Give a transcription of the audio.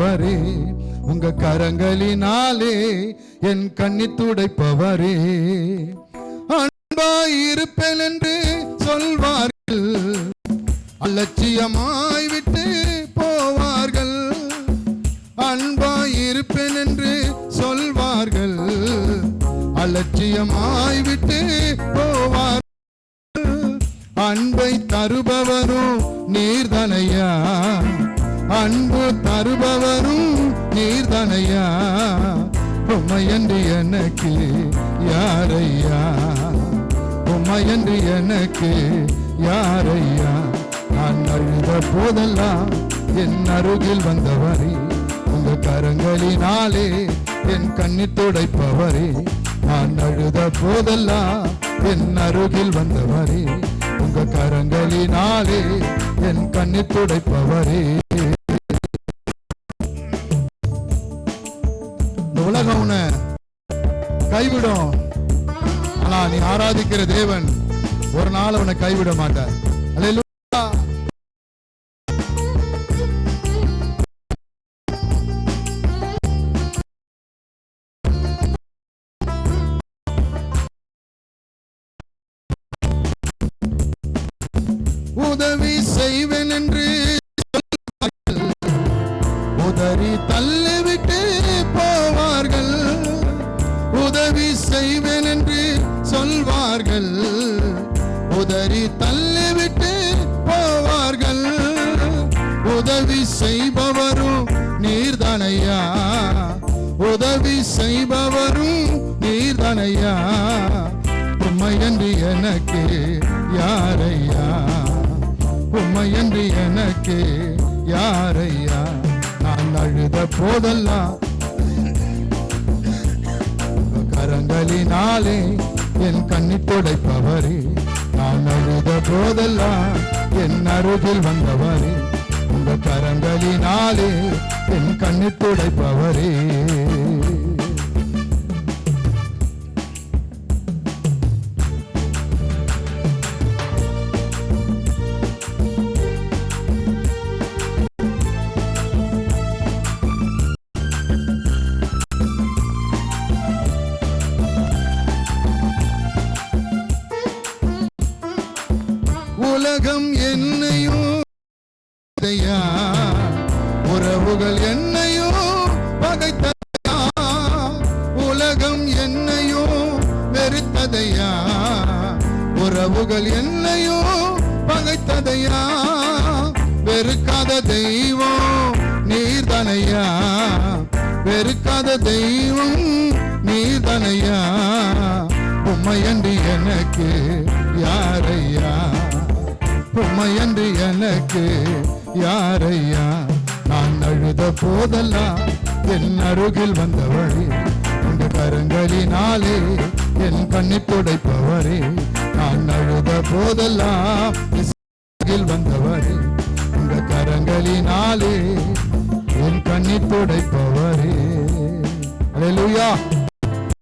வந்தவரே, உங்க கரங்களினாலே என் கண்ணீர் துடைப்பவரே. அன்பாயிருப்பேன் என்று சொல்வார்கள், அலட்சியமாய் விட்டு போவார்கள். அன்பாயிருப்பேன் என்று சொல்வார்கள், அலட்சியமாய் விட்டு போவார்கள். அன்பை தருபவரும் நீர்தனையா, அன்பு தருபவரும் நீர்தனையா. உம்மையன்று எனக்கு யாரையா, உம்மையன்று எனக்கு யாரையா. நான் அழுத போதெல்லாம் என் அருகில் வந்தவரே, உங்க கரங்களினாலே என் கண்ணீர் துடைப்பவரே. நான் அழுத போதெல்லாம் என் அருகில் வந்தவரே, உங்க கரங்களினாலே என் கண்ணீர் துடைப்பவரே. இந்த உலகம் உன்னை கைவிடும், ஆனா நீ ஆராதிக்கிற தேவன் ஒரு நாள் உன்னை கைவிட மாட்டார். அல்லேலூயா. உதவி செய்வேன் என்று உதறி தள்ளிவிட்டு போவார்கள். உதவி செய்வேன் என்று சொல்வார்கள், உதறி தள்ளிவிட்டு போவார்கள். உதவி செய்பவரும் நீர்தனையா, உதவி செய்பவரும் நீர்தனையா. உம்மையன்று எனக்கு யாரையா, உம்மையன்று எனக்கு யாரையா. நான் அழுத போதெல்லாம் கரங்களினாலே என் கண்ணீர் துடைப்பவரே. நான் அழுத போதெல்லாம் என் அருகில் வந்தவரே, உங்க கரங்களினாலே என் கண்ணீர் துடைப்பவரே. உலகம் என்னையும் உறவுகள் என்னையும் பகைத்ததையா, உலகம் என்னையும் வெறுத்ததையா, உறவுகள் என்னையும் பகைத்ததையா. வெறுக்காத தெய்வம் நீர்தனையா, வெறுக்காத தெய்வம் நீர்தனையா. உம்மையன்று எனக்கு யாரையா, உம்மையன்று எனக்கு யாரையா. நான் அழுத போதெல்லாம் என் அருகில் வந்தவரே, உங்க கரங்களினாலே என் கண்ணீர் துடைப்பவரே. நான் அழுத போதெல்லாம் அருகில் வந்தவரே, உங்க கரங்களினாலே என் கண்ணீர் துடைப்பவரே. அல்லேலூயா.